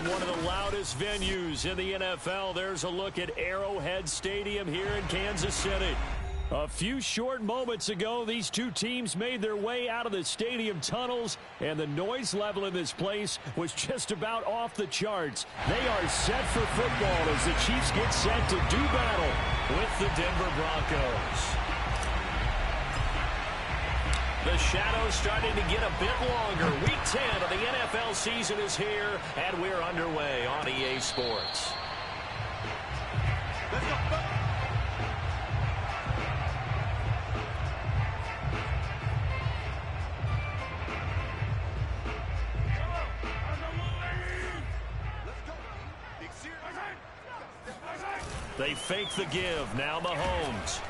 from one of the loudest venues in the NFL. There's a look at Arrowhead Stadium here in Kansas City. A few short moments ago, these two teams made their way out of the stadium tunnels, and the noise level in this place was just about off the charts. They are set for football as the Chiefs get set to do battle with the Denver Broncos. The shadow's starting to get a bit longer. Week 10 of the NFL season is here, and we're underway on EA Sports. Let's go. They fake the give. Now Mahomes.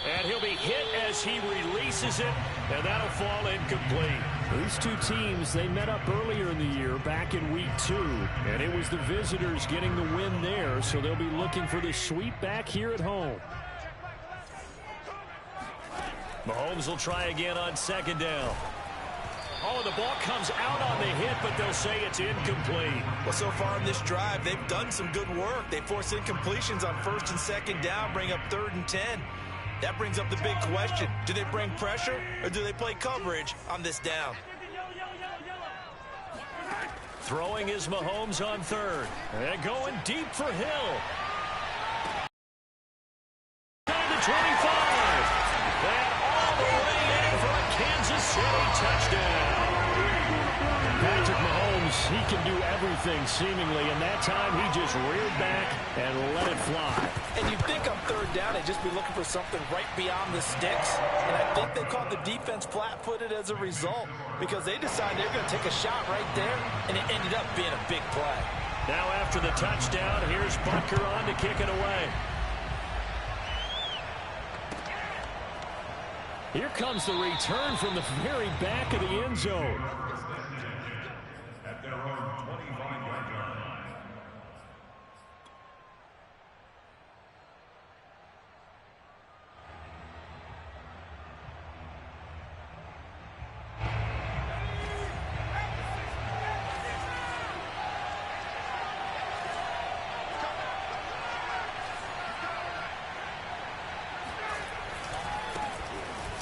And he'll be hit as he releases it, and that'll fall incomplete. These two teams, they met up earlier in the year, back in Week 2, and it was the visitors getting the win there, so they'll be looking for the sweep back here at home. Mahomes will try again on second down. Oh, the ball comes out on the hit, but they'll say it's incomplete. Well, so far in this drive, they've done some good work. They force incompletions on first and second down, bring up 3rd and 10. That brings up the big question. Do they bring pressure or do they play coverage on this down? Throwing is Mahomes on 3rd. And going deep for Hill. Down to 25. And all the way in for a Kansas City touchdown. Patrick Mahomes, he can do everything seemingly, and that time he just reared back and let it fly. And you think on 3rd down, they'd just be looking for something right beyond the sticks. And I think they caught the defense flat-footed as a result because they decided they're going to take a shot right there, and it ended up being a big play. Now after the touchdown, here's Butker on to kick it away. Here comes the return from the very back of the end zone.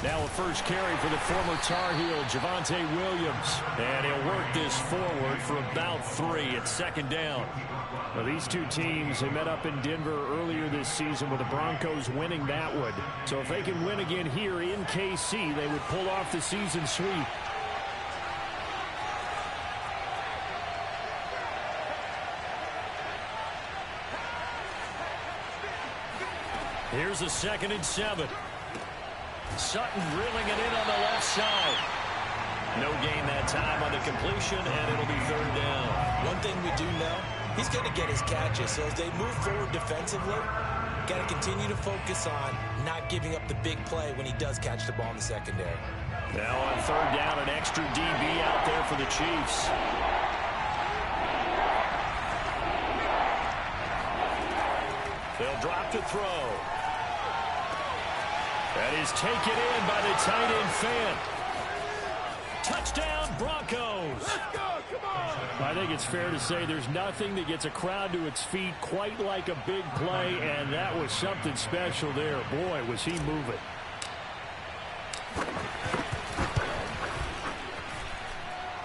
Now a first carry for the former Tar Heel, Javonte Williams. And he'll work this forward for about 3 at second down. Well, these two teams, they met up in Denver earlier this season with the Broncos winning that one. So if they can win again here in KC, they would pull off the season sweep. Here's a 2nd and 7. Sutton drilling it in on the left side. No gain that time on the completion, and it'll be 3rd down. One thing we do know, he's going to get his catches. So as they move forward defensively, got to continue to focus on not giving up the big play when he does catch the ball in the secondary. Now on 3rd down, an extra DB out there for the Chiefs. They'll drop to throw. That is taken in by the tight end Fant. Touchdown, Broncos. Let's go, come on. I think it's fair to say there's nothing that gets a crowd to its feet quite like a big play, and that was something special there. Boy, was he moving.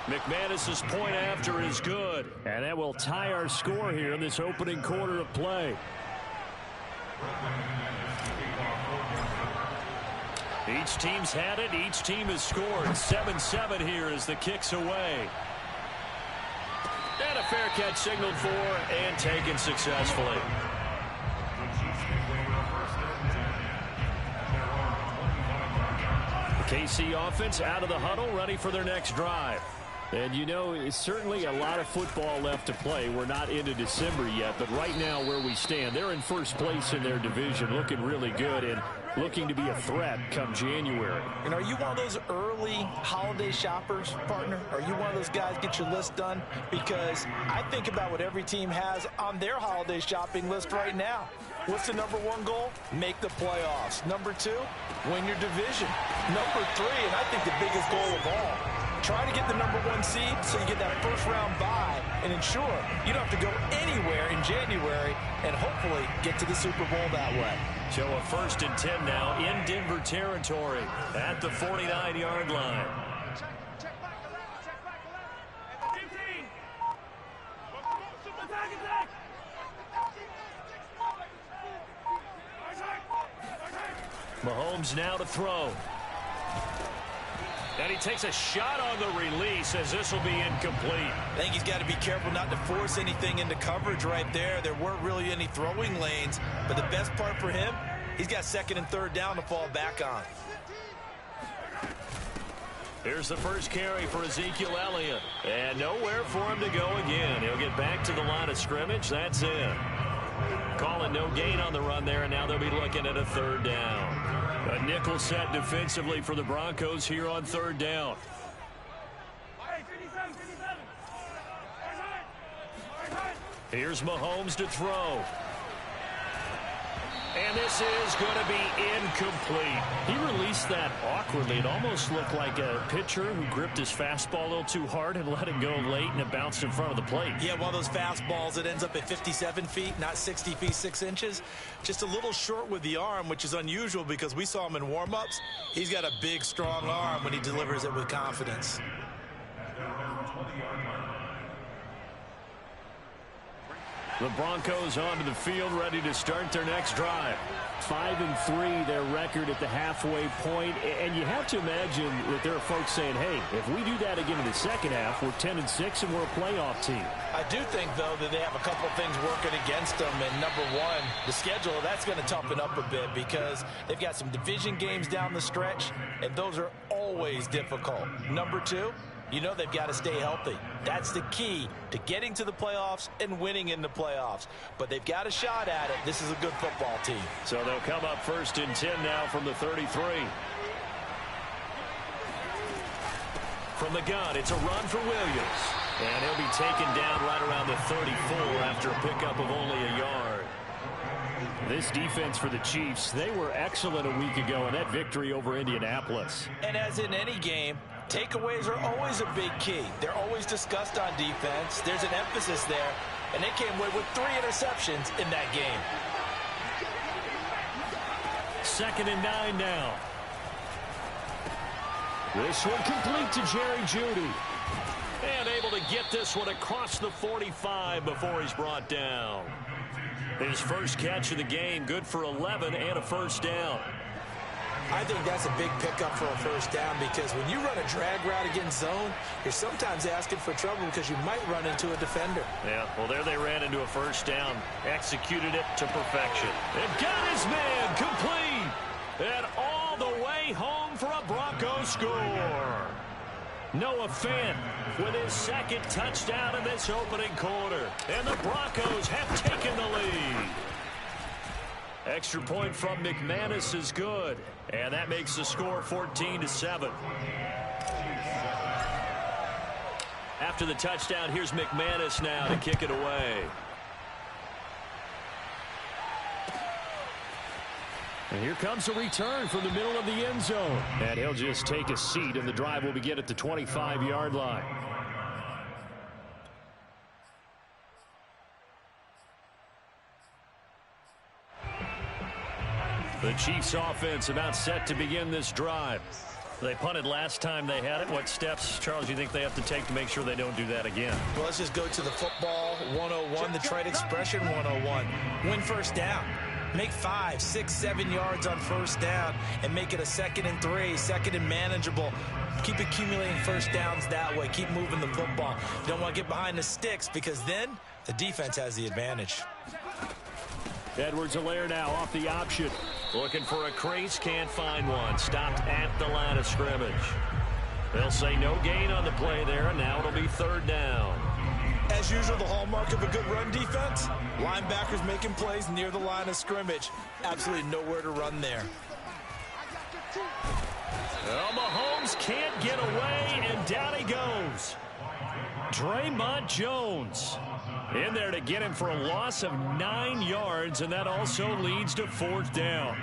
McManus's point after is good, and that will tie our score here in this opening quarter of play. Each team's had it. Each team has scored. 7-7 here as the kick's away. And a fair catch signaled for and taken successfully. The KC offense out of the huddle, ready for their next drive. And, you know, it's certainly a lot of football left to play. We're not into December yet, but right now where we stand, they're in first place in their division, looking really good and looking to be a threat come January. And are you one of those early holiday shoppers, partner? Are you one of those guys get your list done? Because I think about what every team has on their holiday shopping list right now. What's the number 1 goal? Make the playoffs. Number 2, win your division. Number 3, and I think the biggest goal of all, try to get the number 1 seed so you get that first round bye and ensure you don't have to go anywhere in January and hopefully get to the Super Bowl that way. So a 1st and 10 now in Denver territory at the 49-yard line. Mahomes now to throw. And he takes a shot on the release as this will be incomplete. I think he's got to be careful not to force anything into coverage right there. There weren't really any throwing lanes, but the best part for him, he's got 2nd and 3rd down to fall back on. Here's the first carry for Ezekiel Elliott. And nowhere for him to go again. He'll get back to the line of scrimmage. That's it. Calling no gain on the run there, and now they'll be looking at a 3rd down. A nickel set defensively for the Broncos here on 3rd down. Here's Mahomes to throw. And this is going to be incomplete. He released that awkwardly. It almost looked like a pitcher who gripped his fastball a little too hard and let it go late, and it bounced in front of the plate. Yeah, one of those fastballs that ends up at 57 feet, not 60 feet, 6 inches. Just a little short with the arm, which is unusual because we saw him in warm-ups. He's got a big, strong arm when he delivers it with confidence. The Broncos onto the field, ready to start their next drive. 5-3, their record at the halfway point. And you have to imagine that there are folks saying, hey, if we do that again in the second half, we're 10-6 and we're a playoff team. I do think, though, that they have a couple of things working against them. And number one, the schedule, that's going to toughen up a bit because they've got some division games down the stretch, and those are always difficult. Number two, you know they've got to stay healthy. That's the key to getting to the playoffs and winning in the playoffs. But they've got a shot at it. This is a good football team. So they'll come up 1st and 10 now from the 33. From the gun, it's a run for Williams. And he'll be taken down right around the 34 after a pickup of only a yard. This defense for the Chiefs, they were excellent a week ago in that victory over Indianapolis. And as in any game, takeaways are always a big key. They're always discussed on defense. There's an emphasis there, and they came away with 3 interceptions in that game. 2nd and 9 now. This one complete to Jerry Jeudy. And able to get this one across the 45 before he's brought down. His first catch of the game, good for 11 and a 1st down. I think that's a big pickup for a 1st down because when you run a drag route against zone, you're sometimes asking for trouble because you might run into a defender. Yeah, well, there they ran into a 1st down, executed it to perfection. And got his man complete. And all the way home for a Broncos score. Noah Fant with his 2nd touchdown in this opening quarter. And the Broncos have taken the lead. Extra point from McManus is good. And that makes the score 14-7. After the touchdown, here's McManus now to kick it away. And here comes a return from the middle of the end zone. And he'll just take a seat, and the drive will begin at the 25-yard line. The Chiefs offense about set to begin this drive. They punted last time they had it. What steps, Charles, do you think they have to take to make sure they don't do that again? Well, let's just go to the football 101, the trade expression 101. Win 1st down. Make 5, 6, 7 yards on 1st down and make it a 2nd and 3, 2nd and manageable. Keep accumulating 1st downs that way. Keep moving the football. You don't want to get behind the sticks because then the defense has the advantage. Edwards-Helaire now off the option. Looking for a crease, can't find one. Stopped at the line of scrimmage. They'll say no gain on the play there, and now it'll be 3rd down. As usual, the hallmark of a good run defense, linebackers making plays near the line of scrimmage. Absolutely nowhere to run there. Well, Mahomes can't get away, and down he goes. Draymond Jones in there to get him for a loss of 9 yards, and that also leads to 4th down.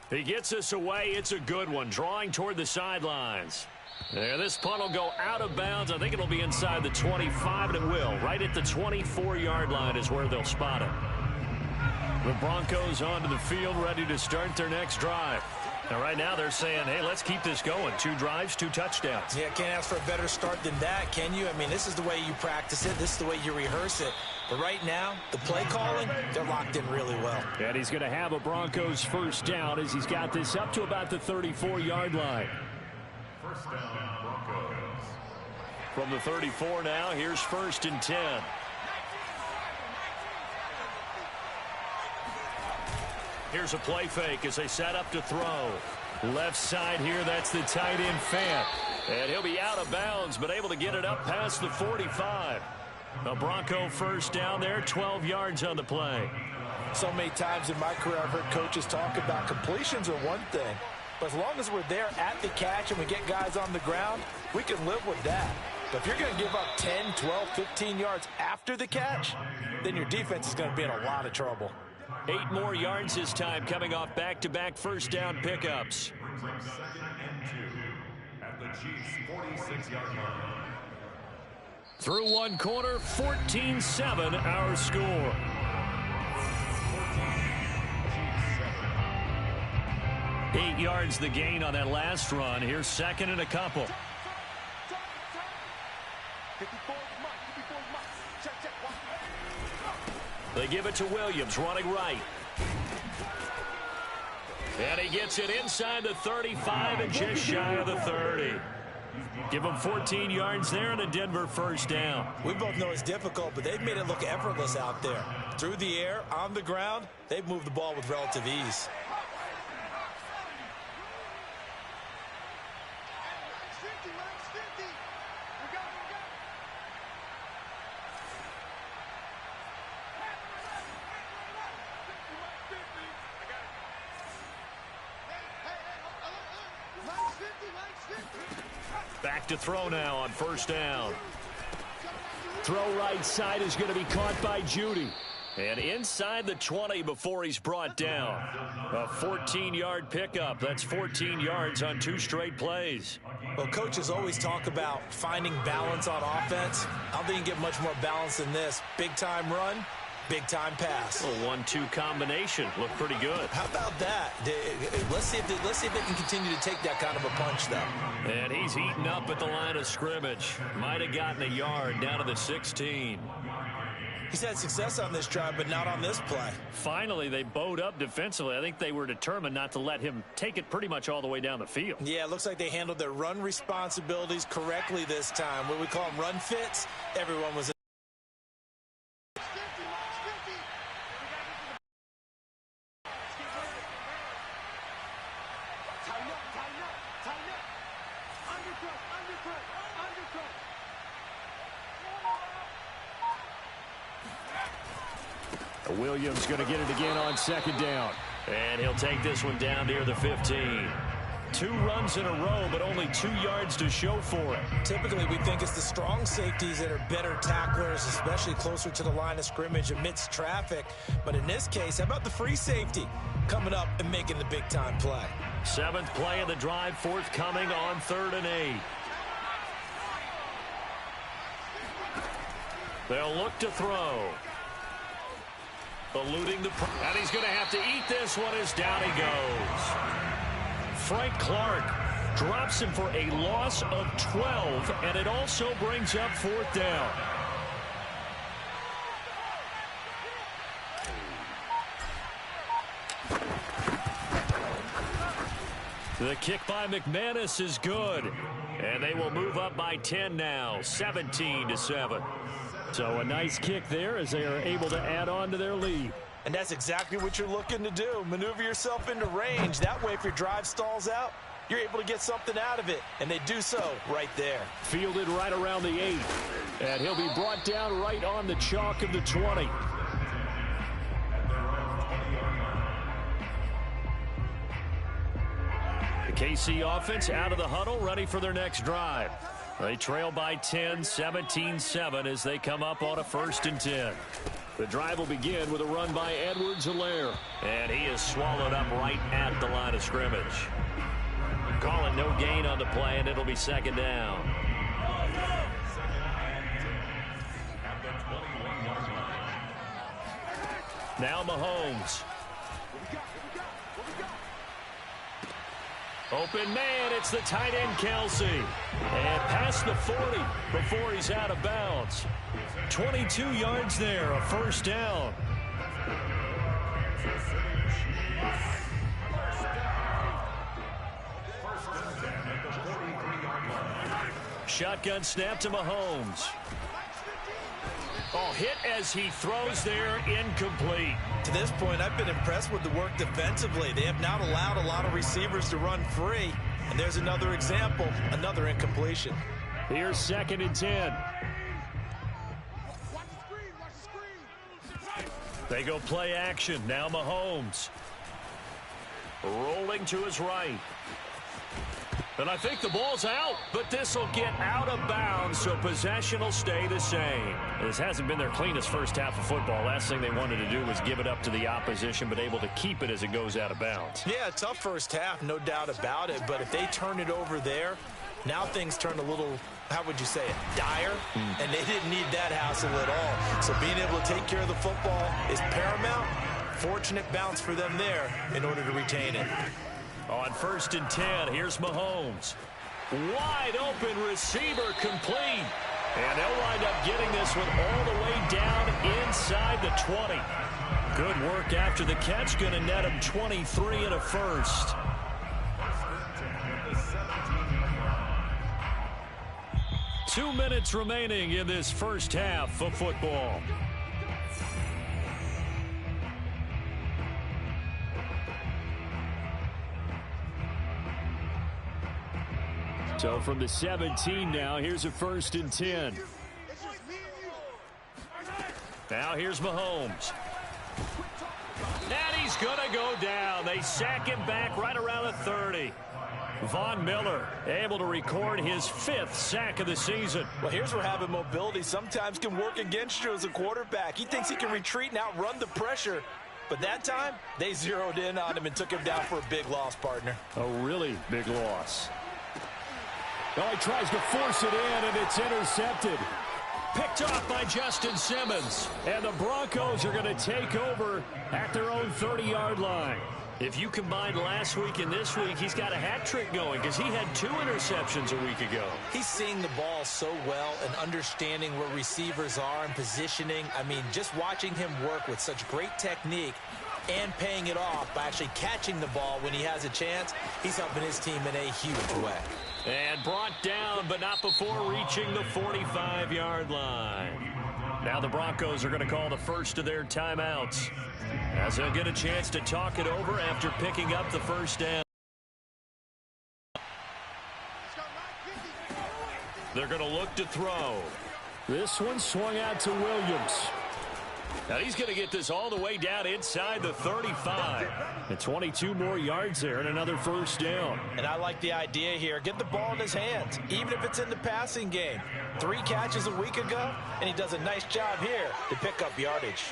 He gets us away. It's a good one, drawing toward the sidelines. And this punt will go out of bounds. I think it'll be inside the 25, and it will. Right at the 24-yard line is where they'll spot it. The Broncos onto the field, ready to start their next drive. Now, right now, they're saying, hey, let's keep this going. 2 drives, 2 touchdowns. Yeah, can't ask for a better start than that, can you? I mean, this is the way you practice it. This is the way you rehearse it. But right now, the play calling, they're locked in really well. And he's going to have a Broncos first down as he's got this up to about the 34-yard line. First down, Broncos. From the 34 now, here's 1st and 10. Here's a play fake as they set up to throw. Left side here, that's the tight end Fant. And he'll be out of bounds, but able to get it up past the 45. A Bronco first down there, 12 yards on the play. So many times in my career, I've heard coaches talk about completions are one thing. But as long as we're there at the catch and we get guys on the ground, we can live with that. But if you're going to give up 10, 12, 15 yards after the catch, then your defense is going to be in a lot of trouble. 8 more yards this time, coming off back-to-back first down pickups. Brings up 2nd and 2 at the Chiefs' 46-yard line. Through one quarter, 14-7 our score. 8 yards the gain on that last run. Here's 2nd and a couple. They give it to Williams, running right. And he gets it inside the 35 and just shy of the 30. Give him 14 yards there and a Denver first down. We both know it's difficult, but they've made it look effortless out there. Through the air, on the ground, they've moved the ball with relative ease. Back to throw now on first down. Throw right side is going to be caught by Judy. And inside the 20 before he's brought down. A 14-yard pickup. That's 14 yards on 2 straight plays. Well, coaches always talk about finding balance on offense. I don't think you can get much more balance than this. Big-time run, big-time pass. A 1-2 combination. Looked pretty good. How about that? Let's see if they can continue to take that kind of a punch, though. And he's eaten up at the line of scrimmage. Might have gotten a yard down to the 16. He's had success on this drive, but not on this play. Finally, they bowed up defensively. I think they were determined not to let him take it pretty much all the way down the field. Yeah, it looks like they handled their run responsibilities correctly this time. What we call them run fits, everyone was in. Williams going to get it again on 2nd down. And he'll take this one down near the 15. 2 runs in a row, but only 2 yards to show for it. Typically, we think it's the strong safeties that are better tacklers, especially closer to the line of scrimmage amidst traffic. But in this case, how about the free safety coming up and making the big-time play? 7th play of the drive, forthcoming on 3rd and 8. They'll look to throw. Eluding the... And he's going to have to eat this one as down he goes. Frank Clark drops him for a loss of 12, and it also brings up 4th down. The kick by McManus is good. And they will move up by 10 now, 17-7. So a nice kick there as they are able to add on to their lead. And that's exactly what you're looking to do. Maneuver yourself into range. That way, if your drive stalls out, you're able to get something out of it. And they do so right there. Fielded right around the 8. And he'll be brought down right on the chalk of the 20. The KC offense out of the huddle, ready for their next drive. They trail by 10, 17-7 as they come up on a 1st and 10. The drive will begin with a run by Edwards-Helaire. And he is swallowed up right at the line of scrimmage. calling no gain on the play, and it'll be second down. Now Mahomes. Open man, it's the tight end Kelsey. And past the 40 before he's out of bounds. 22 yards there, a first down. Shotgun snap to Mahomes. Oh, hit as he throws there, incomplete. To this point, I've been impressed with the work defensively. They have not allowed a lot of receivers to run free. And there's another example, another incompletion. Here's 2nd and 10. They go play action. Now Mahomes. Rolling to his right. And I think the ball's out, but this will get out of bounds, so possession will stay the same. This hasn't been their cleanest first half of football. Last thing they wanted to do was give it up to the opposition, but able to keep it as it goes out of bounds. Yeah, tough first half, no doubt about it, but if they turn it over there, now things turn a little, how would you say it, dire, and they didn't need that hassle at all. So being able to take care of the football is paramount. Fortunate bounce for them there in order to retain it. On 1st and 10, here's Mahomes. Wide open receiver complete. And they'll wind up getting this one all the way down inside the 20. Good work after the catch. Going to net him 23 and a first. Two minutes remaining in this first half of football. So from the 17 now, here's a 1st and 10. Now here's Mahomes. And he's going to go down. They sack him back right around the 30. Von Miller able to record his 5th sack of the season. Well, here's where having mobility sometimes can work against you as a quarterback. He thinks he can retreat and outrun the pressure. But that time, they zeroed in on him and took him down for a big loss, partner. A really big loss. Oh, he tries to force it in, and it's intercepted. Picked off by Justin Simmons. And the Broncos are going to take over at their own 30-yard line. If you combine last week and this week, he's got a hat trick going because he had 2 interceptions a week ago. He's seeing the ball so well and understanding where receivers are and positioning. I mean, just watching him work with such great technique and paying it off by actually catching the ball when he has a chance, he's helping his team in a huge way. And brought down, but not before reaching the 45-yard line. Now the Broncos are going to call the first of their timeouts, as they'll get a chance to talk it over after picking up the first down. They're going to look to throw. This one swung out to Williams. Now he's going to get this all the way down inside the 35. And 22 more yards there and another first down. And I like the idea here. Get the ball in his hands, even if it's in the passing game. 3 catches a week ago, and he does a nice job here to pick up yardage.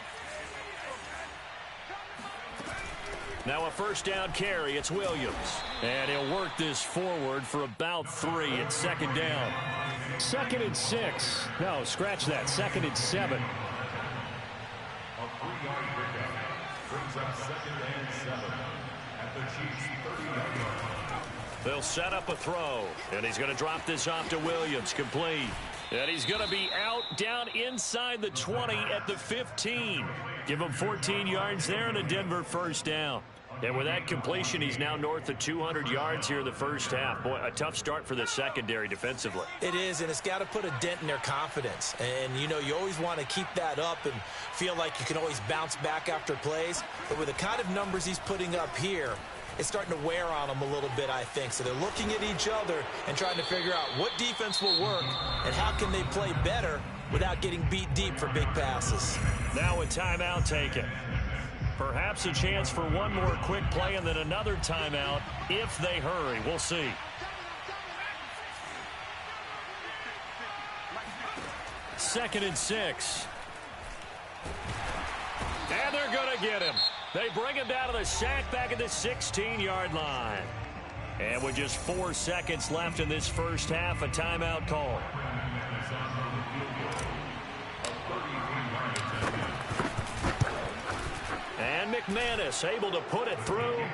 Now a first down carry. It's Williams. And he'll work this forward for about 3. It's 2nd down. 2nd and 6. No, scratch that. 2nd and 7. A 3-yard pickup brings up 2nd and 7 at the Chiefs' 30-yard line. They'll set up a throw, and he's going to drop this off to Williams, complete. And he's going to be out down inside the 20 at the 15. Give him 14 yards there and a Denver first down. And with that completion, he's now north of 200 yards here in the first half. Boy, a tough start for the secondary defensively. It is, and it's got to put a dent in their confidence. And, you know, you always want to keep that up and feel like you can always bounce back after plays. But with the kind of numbers he's putting up here, it's starting to wear on them a little bit, I think. So they're looking at each other and trying to figure out what defense will work and how can they play better without getting beat deep for big passes. Now a timeout taken. Perhaps a chance for one more quick play and then another timeout if they hurry. We'll see. Second and 6. And they're going to get him. They bring him down to the sack back at the 16-yard line. And with just 4 seconds left in this first half, a timeout call. And McManus able to put it through.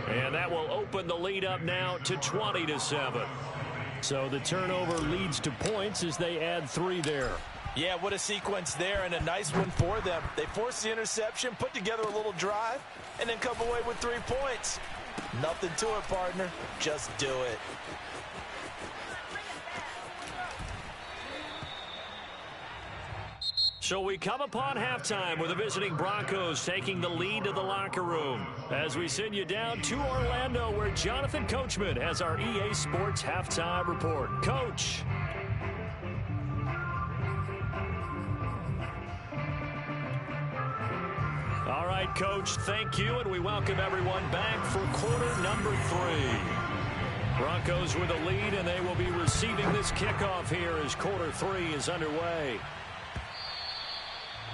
And that will open the lead up now to 20-7. So the turnover leads to points as they add 3 there. Yeah, what a sequence there, and a nice one for them. They forced the interception, put together a little drive, and then come away with 3 points. Nothing to it, partner. Just do it. So we come upon halftime with the visiting Broncos taking the lead to the locker room. As we send you down to Orlando, where Jonathan Coachman has our EA Sports halftime report. Coach. All right, Coach, thank you, and we welcome everyone back for quarter number 3. Broncos with a lead, and they will be receiving this kickoff here as quarter 3 is underway.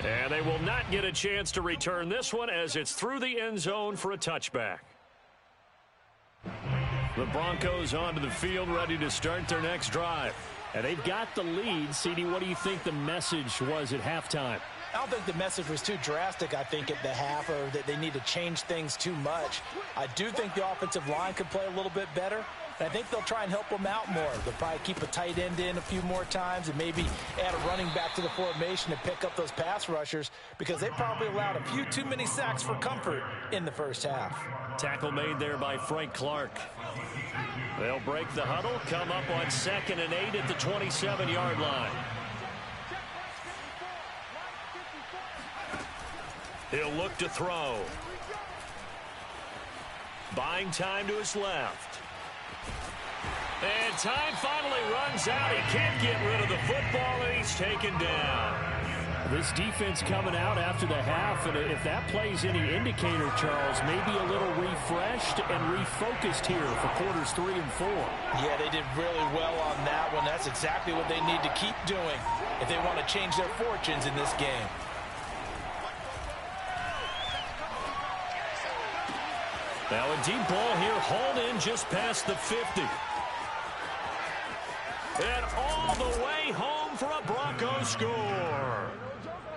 And they will not get a chance to return this one as it's through the end zone for a touchback. The Broncos onto the field ready to start their next drive. And they've got the lead. CD, what do you think the message was at halftime? I don't think the message was too drastic, I think, at the half, or that they need to change things too much. I do think the offensive line could play a little bit better. And I think they'll try and help them out more. They'll probably keep a tight end in a few more times and maybe add a running back to the formation and pick up those pass rushers, because they probably allowed a few too many sacks for comfort in the first half. Tackle made there by Frank Clark. They'll break the huddle, come up on 2nd and 8 at the 27-yard line. He'll look to throw. Buying time to his left. And time finally runs out. He can't get rid of the football, and he's taken down. This defense coming out after the half, and if that plays any indicator, Charles, maybe a little refreshed and refocused here for quarters 3 and 4. Yeah, they did really well on that one. That's exactly what they need to keep doing if they want to change their fortunes in this game. Now a deep ball here, hauled in just past the 50. And all the way home for a Broncos score.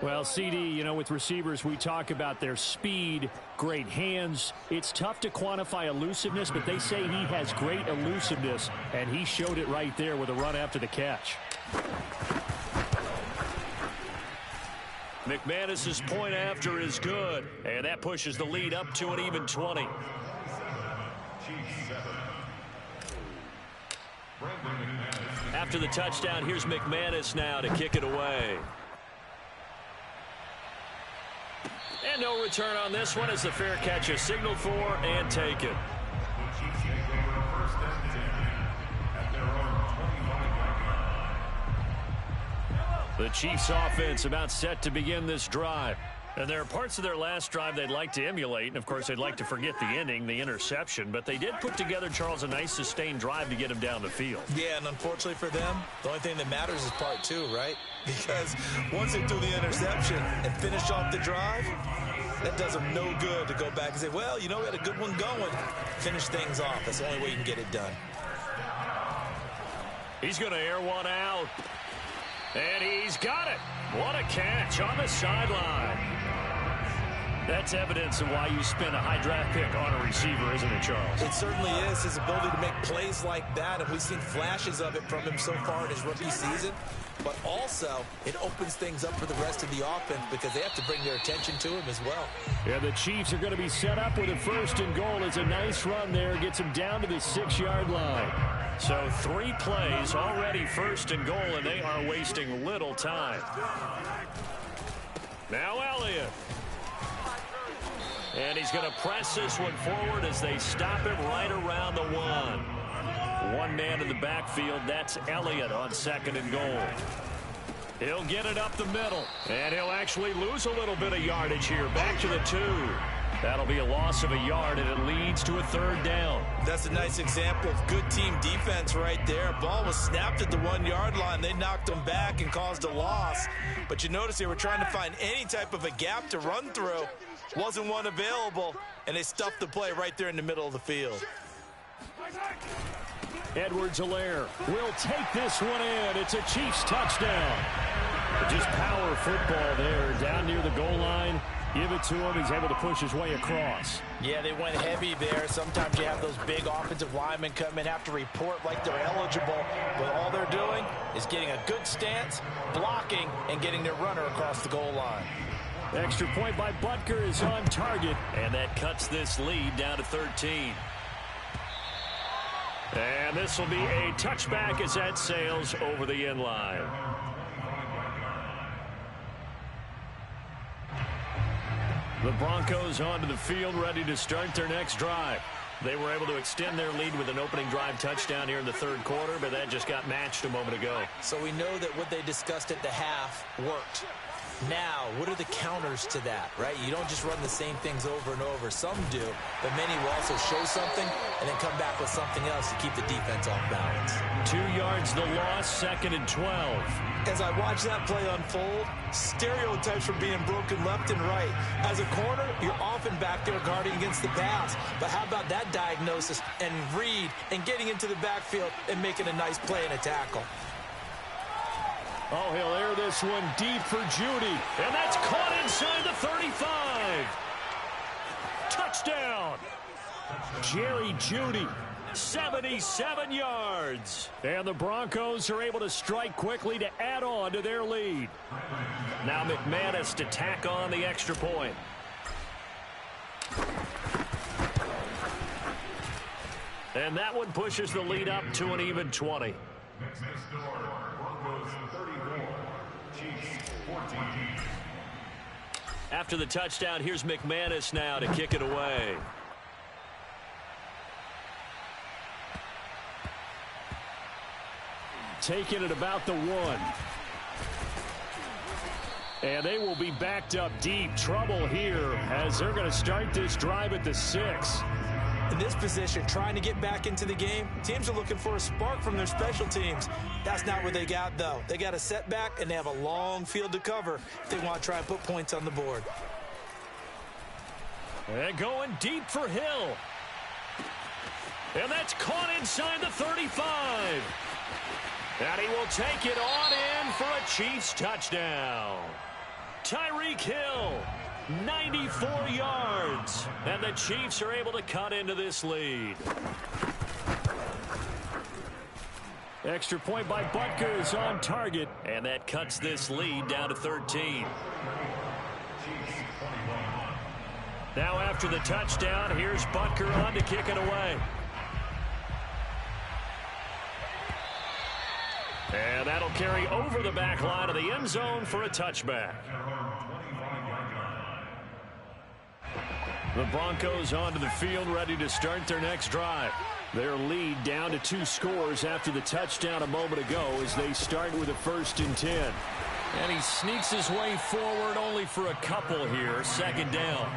Well, CD, you know, with receivers, we talk about their speed, great hands. It's tough to quantify elusiveness, but they say he has great elusiveness, and he showed it right there with a run after the catch. McManus's point after is good, and that pushes the lead up to an even 20. After the touchdown, here's McManus now to kick it away. And no return on this one as the fair catch is signaled for and taken. The Chiefs offense about set to begin this drive. And there are parts of their last drive they'd like to emulate. And, of course, they'd like to forget the ending, the interception. But they did put together, Charles, a nice sustained drive to get him down the field. Yeah, and unfortunately for them, the only thing that matters is part 2, right? Because once they threw the interception and finished off the drive, that does them no good to go back and say, well, you know, we had a good one going. Finish things off. That's the only way you can get it done. He's going to air one out. And he's got it. What a catch on the sideline. That's evidence of why you spend a high draft pick on a receiver, isn't it, Charles? It certainly is. His ability to make plays like that, and we've seen flashes of it from him so far in his rookie season. But also, it opens things up for the rest of the offense because they have to bring their attention to him as well. Yeah, the Chiefs are going to be set up with a 1st and goal. It's a nice run there. Gets him down to the 6-yard line. So 3 plays already 1st and goal, and they are wasting little time. Now Elliott. And he's going to press this one forward as they stop him right around the 1. One man in the backfield. That's Elliott on 2nd and goal. He'll get it up the middle. And he'll actually lose a little bit of yardage here. Back to the 2. That'll be a loss of a yard, and it leads to a 3rd down. That's a nice example of good team defense right there. Ball was snapped at the 1-yard line. They knocked him back and caused a loss. But you notice they were trying to find any type of a gap to run through. Wasn't one available, and they stuffed the play right there in the middle of the field. Edwards-Helaire will take this one in. It's a Chiefs touchdown. Just power football there down near the goal line. Give it to him. He's able to push his way across. Yeah, they went heavy there. Sometimes you have those big offensive linemen come in, have to report like they're eligible, but all they're doing is getting a good stance, blocking, and getting their runner across the goal line. Extra point by Butker is on target, and that cuts this lead down to 13. And this will be a touchback as that sails over the end line. The Broncos onto the field, ready to start their next drive. They were able to extend their lead with an opening drive touchdown here in the third quarter, but that just got matched a moment ago. So we know that what they discussed at the half worked. Now, what are the counters to that, right? You don't just run the same things over and over. Some do, but many will also show something and then come back with something else to keep the defense off balance. 2 yards the loss, 2nd and 12. As I watch that play unfold, stereotypes are being broken left and right. As a corner, you're often back there guarding against the pass. But how about that diagnosis and read and getting into the backfield and making a nice play and a tackle? Oh, he'll air this one deep for Jeudy. And that's caught inside the 35. Touchdown. Jerry Jeudy, 77 yards. And the Broncos are able to strike quickly to add on to their lead. Now McManus to tack on the extra point. And that one pushes the lead up to an even 20. Next score, Broncos 34, Chiefs 14. After the touchdown, here's McManus now to kick it away. Taking it about the 1. And they will be backed up deep. Trouble here as they're going to start this drive at the 6. In this position, trying to get back into the game, teams are looking for a spark from their special teams. That's not what they got, though. They got a setback, and they have a long field to cover if they want to try and put points on the board. And going deep for Hill. And that's caught inside the 35. And he will take it on in for a Chiefs touchdown. Tyreek Hill, 94 yards. And the Chiefs are able to cut into this lead. Extra point by Butker is on target. And that cuts this lead down to 13. Now after the touchdown, here's Butker on to kick it away. And that'll carry over the back line of the end zone for a touchback. The Broncos onto the field, ready to start their next drive. Their lead down to 2 scores after the touchdown a moment ago as they start with a 1st and 10. And he sneaks his way forward only for a couple here. 2nd down.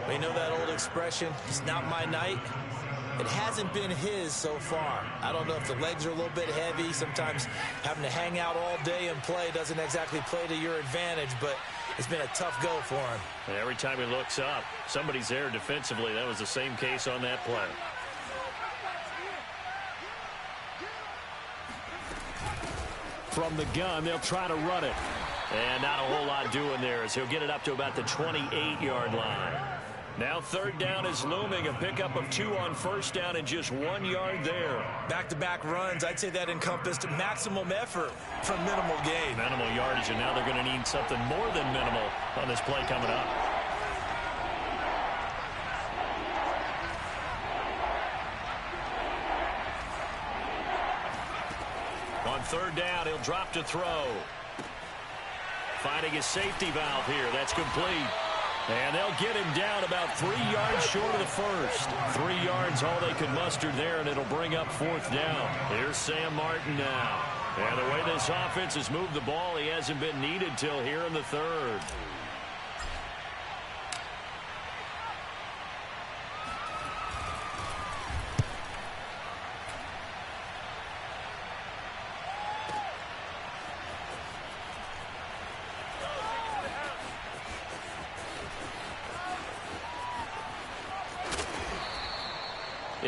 We know that old expression, it's not my night. It hasn't been his so far. I don't know if the legs are a little bit heavy. Sometimes having to hang out all day and play doesn't exactly play to your advantage, but it's been a tough go for him. And every time he looks up, somebody's there defensively. That was the same case on that play. From the gun, they'll try to run it. And not a whole lot doing there as he'll get it up to about the 28-yard line. Now 3rd down is looming. A pickup of 2 on 1st down and just 1 yard there. Back-to-back runs, I'd say that encompassed maximum effort for minimal gain. Minimal yardage, and now they're going to need something more than minimal on this play coming up. On 3rd down, he'll drop to throw. Finding his safety valve here. That's complete. And they'll get him down about 3 yards short of the 1st. 3 yards all they could muster there, and it'll bring up 4th down. Here's Sam Martin now. And the way this offense has moved the ball, he hasn't been needed till here in the 3rd.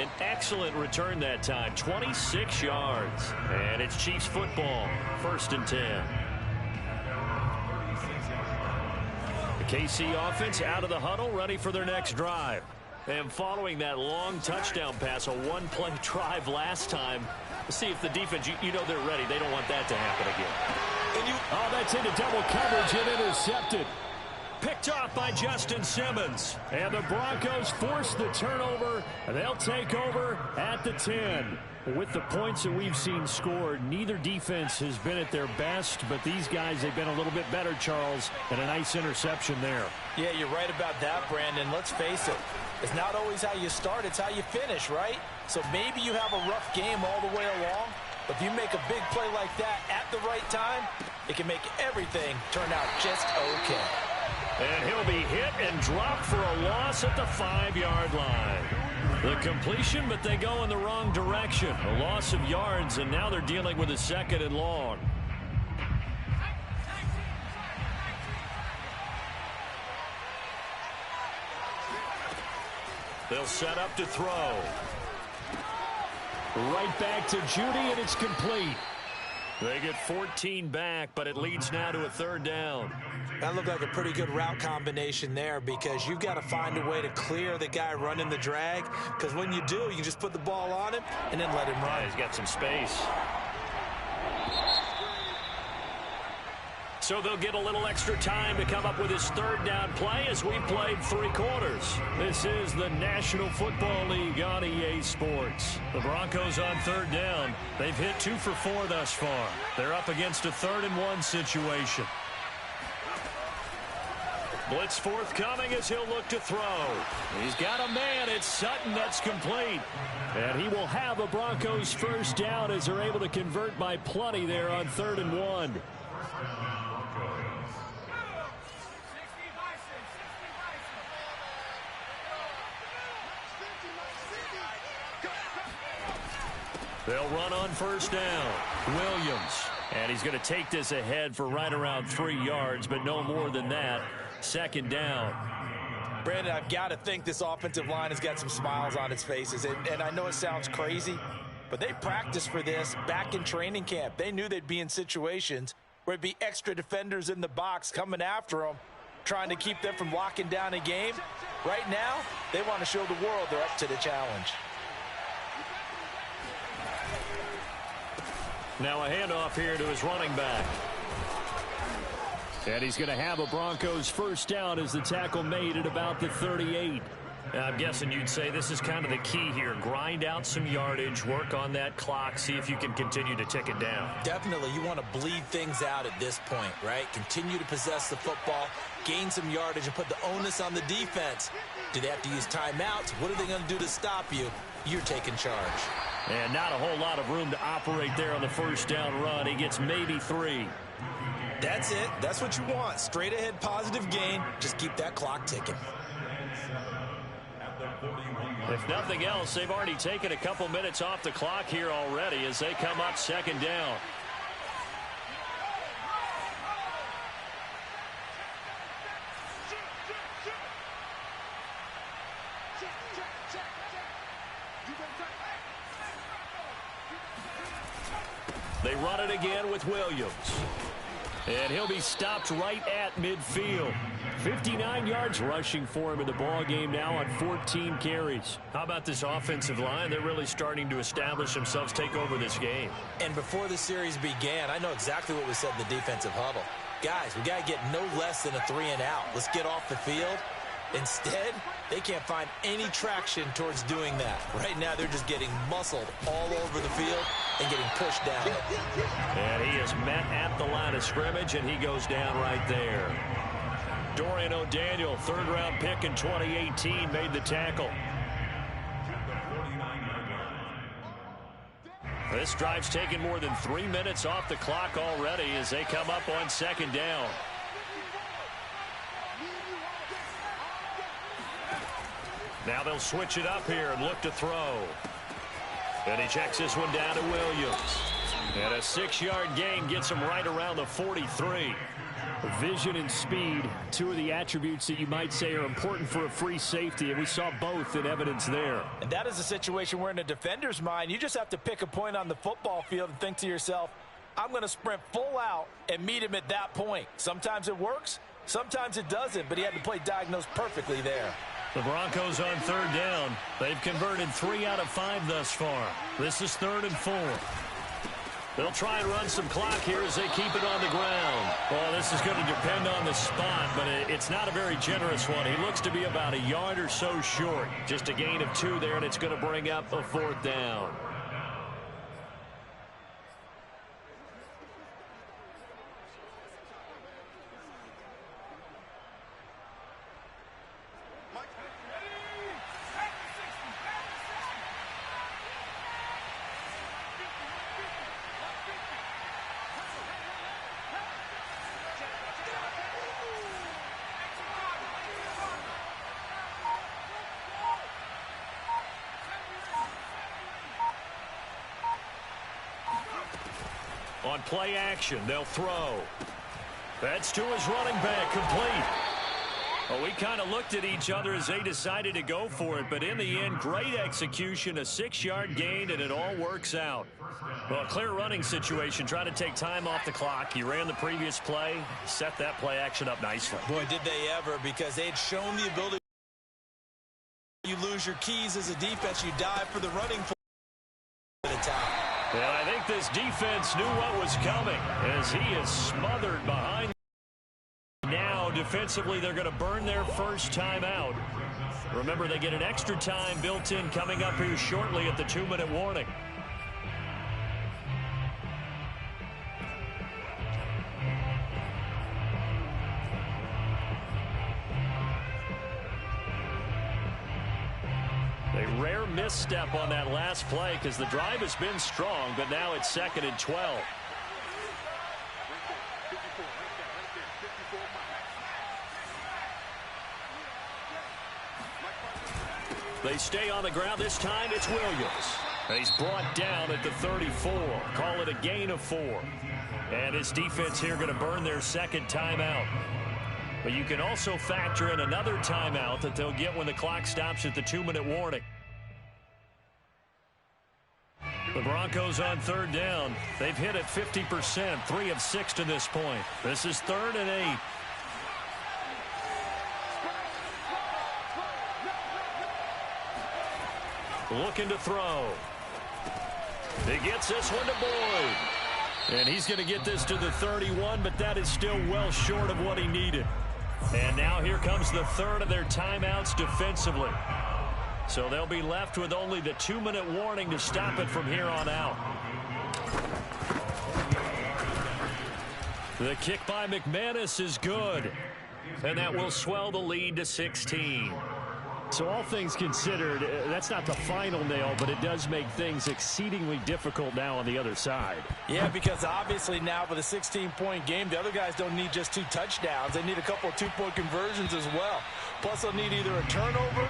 An excellent return that time, 26 yards. And it's Chiefs football, 1st and 10. The KC offense out of the huddle, ready for their next drive. And following that long touchdown pass, a one-play drive last time, let's see if the defense, you know they're ready. They don't want that to happen again. Oh, that's into double coverage and intercepted. Picked off by Justin Simmons. And the Broncos force the turnover. They'll take over at the 10. With the points that we've seen scored, neither defense has been at their best, but these guys, they've been a little bit better, Charles, and a nice interception there. Yeah, you're right about that, Brandon. Let's face it. It's not always how you start, it's how you finish, right? So maybe you have a rough game all the way along, but if you make a big play like that at the right time, it can make everything turn out just okay. And he'll be hit and dropped for a loss at the 5-yard line. The completion, but they go in the wrong direction. A loss of yards, and now they're dealing with a 2nd and long. They'll set up to throw. Right back to Judy, and it's complete. They get 14 back, but it leads now to a 3rd down. That looked like a pretty good route combination there because you've got to find a way to clear the guy running the drag, because when you do, you just put the ball on him and then let him run. Yeah, he's got some space. So they'll get a little extra time to come up with his 3rd down play as we played 3 quarters. This is the National Football League on EA Sports. The Broncos on 3rd down. They've hit 2 for 4 thus far. They're up against a 3rd and 1 situation. Blitz forthcoming as he'll look to throw. He's got a man. It's Sutton. That's complete. And he will have a Broncos 1st down as they're able to convert by plenty there on 3rd and 1. They'll run on 1st down. Williams. And he's going to take this ahead for right around 3 yards, but no more than that. 2nd down. Brandon, I've got to think this offensive line has got some smiles on its faces. And I know it sounds crazy, but they practiced for this back in training camp. They knew they'd be in situations where it'd be extra defenders in the box coming after them, trying to keep them from locking down a game. Right now, they want to show the world they're up to the challenge. Now a handoff here to his running back. And he's going to have a Broncos 1st down as the tackle made at about the 38. I'm guessing you'd say this is kind of the key here. Grind out some yardage, work on that clock, see if you can continue to tick it down. Definitely. You want to bleed things out at this point, right? Continue to possess the football, gain some yardage, and put the onus on the defense. Do they have to use timeouts? What are they going to do to stop you? You're taking charge. And not a whole lot of room to operate there on the 1st down run. He gets maybe 3. That's it. That's what you want. Straight ahead positive gain. Just keep that clock ticking. If nothing else, they've already taken a couple minutes off the clock here already as they come up 2nd down. They run it again with Williams. And he'll be stopped right at midfield. 59 yards rushing for him in the ball game now on 14 carries. How about this offensive line? They're really starting to establish themselves, take over this game. And before the series began, I know exactly what was said in the defensive huddle. Guys, we got to get no less than a 3 and out. Let's get off the field. Instead, they can't find any traction towards doing that. Right now, they're just getting muscled all over the field and getting pushed down. And he is met at the line of scrimmage, and he goes down right there. Dorian O'Daniel, 3rd-round pick in 2018, made the tackle. This drive's taken more than 3 minutes off the clock already as they come up on 2nd down. Now they'll switch it up here and look to throw. And he checks this one down to Williams. And a 6-yard gain gets him right around the 43. Vision and speed, two of the attributes that you might say are important for a free safety, and we saw both in evidence there. And that is a situation where in a defender's mind, you just have to pick a point on the football field and think to yourself, I'm going to sprint full out and meet him at that point. Sometimes it works, sometimes it doesn't, but he had to play diagnosed perfectly there. The Broncos on 3rd down. They've converted 3 out of 5 thus far. This is 3rd and 4. They'll try and run some clock here as they keep it on the ground. Well, this is going to depend on the spot, but it's not a very generous one. He looks to be about a yard or so short. Just a gain of 2 there, and it's going to bring up a 4th down. On play action, they'll throw. That's to his running back, complete. Well, we kind of looked at each other as they decided to go for it, but in the end, great execution, a 6-yard gain, and it all works out. Well, a clear running situation, trying to take time off the clock. He ran the previous play, set that play action up nicely. Boy, did they ever, because they had shown the ability. You lose your keys as a defense, you dive for the running for the top. And I think this defense knew what was coming as he is smothered behind. Now, defensively, they're going to burn their first timeout. Remember, they get an extra time built in coming up here shortly at the 2-minute warning. A rare misstep on that last play because the drive has been strong, but now it's 2nd and 12. They stay on the ground. This time it's Williams. And he's brought down at the 34. Call it a gain of 4. And his defense here going to burn their second timeout. But you can also factor in another timeout that they'll get when the clock stops at the 2-minute warning. The Broncos on 3rd down. They've hit it 50%, 3 of 6 to this point. This is 3rd and 8. Looking to throw. He gets this one to Boyd. And he's going to get this to the 31, but that is still well short of what he needed. And now here comes the 3rd of their timeouts defensively. So they'll be left with only the 2-minute warning to stop it from here on out. The kick by McManus is good. And that will swell the lead to 16. So all things considered, that's not the final nail, but it does make things exceedingly difficult now on the other side. Yeah, because obviously now with a 16-point game, the other guys don't need just 2 touchdowns. They need a couple of 2-point conversions as well. Plus, they'll need either a turnover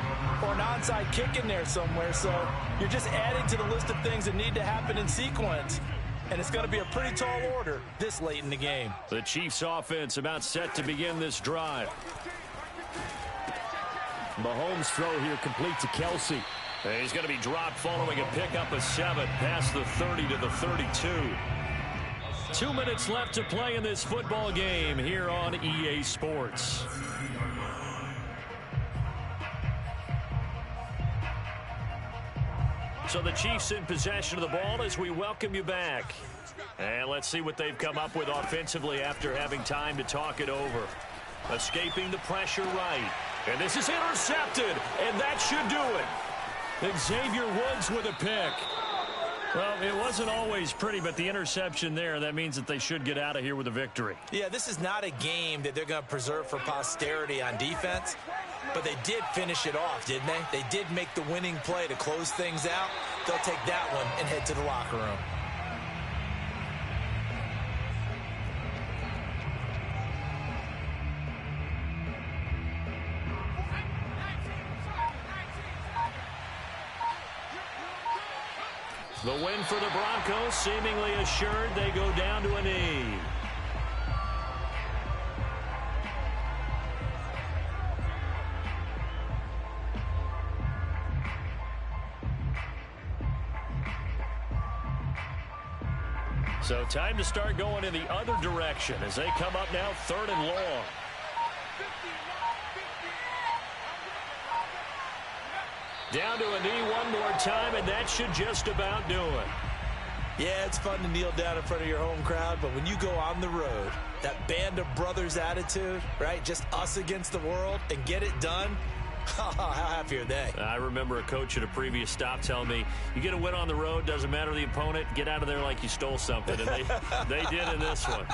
or an onside kick in there somewhere. So you're just adding to the list of things that need to happen in sequence. And it's going to be a pretty tall order this late in the game. The Chiefs offense about set to begin this drive. Mahomes' throw here complete to Kelsey. And he's going to be dropped following a pickup of 7 past the 30 to the 32. 2 minutes left to play in this football game here on EA Sports. So the Chiefs in possession of the ball as we welcome you back. And let's see what they've come up with offensively after having time to talk it over. Escaping the pressure right. And this is intercepted, and that should do it. Xavier Woods with a pick. Well, it wasn't always pretty, but the interception there, that means that they should get out of here with a victory. Yeah, this is not a game that they're going to preserve for posterity on defense, but they did finish it off, didn't they? They did make the winning play to close things out. They'll take that one and head to the locker room. The win for the Broncos, seemingly assured. They go down to a knee. So time to start going in the other direction as they come up now 3rd and long. Down to a knee one more time, and that should just about do it. Yeah, it's fun to kneel down in front of your home crowd, but when you go on the road, that band of brothers attitude, right, just us against the world, and get it done, how happy are they? I remember a coach at a previous stop telling me, you get a win on the road, doesn't matter the opponent, get out of there like you stole something, and they did in this one.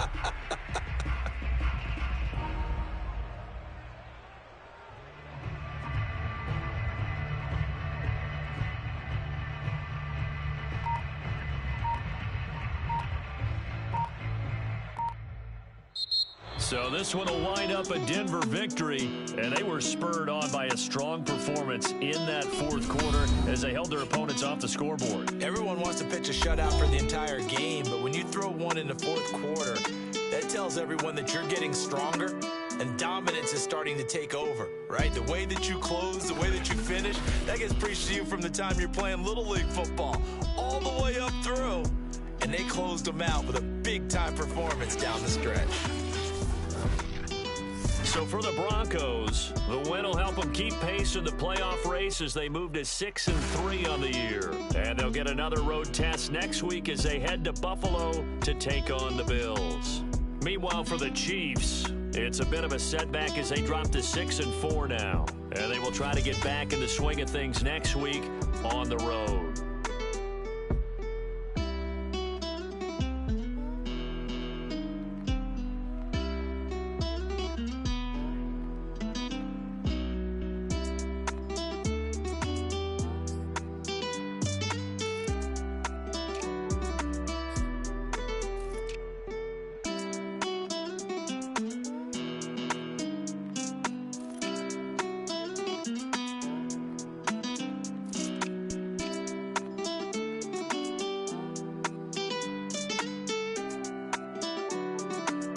So this one will wind up a Denver victory, and they were spurred on by a strong performance in that 4th quarter as they held their opponents off the scoreboard. Everyone wants to pitch a shutout for the entire game, but when you throw one in the 4th quarter, that tells everyone that you're getting stronger and dominance is starting to take over, right? The way that you close, the way that you finish, that gets preached to you from the time you're playing Little League football all the way up through, and they closed them out with a big-time performance down the stretch. So for the Broncos, the win will help them keep pace in the playoff race as they move to 6-3 on the year. And they'll get another road test next week as they head to Buffalo to take on the Bills. Meanwhile, for the Chiefs, it's a bit of a setback as they drop to 6-4 now. And they will try to get back in the swing of things next week on the road.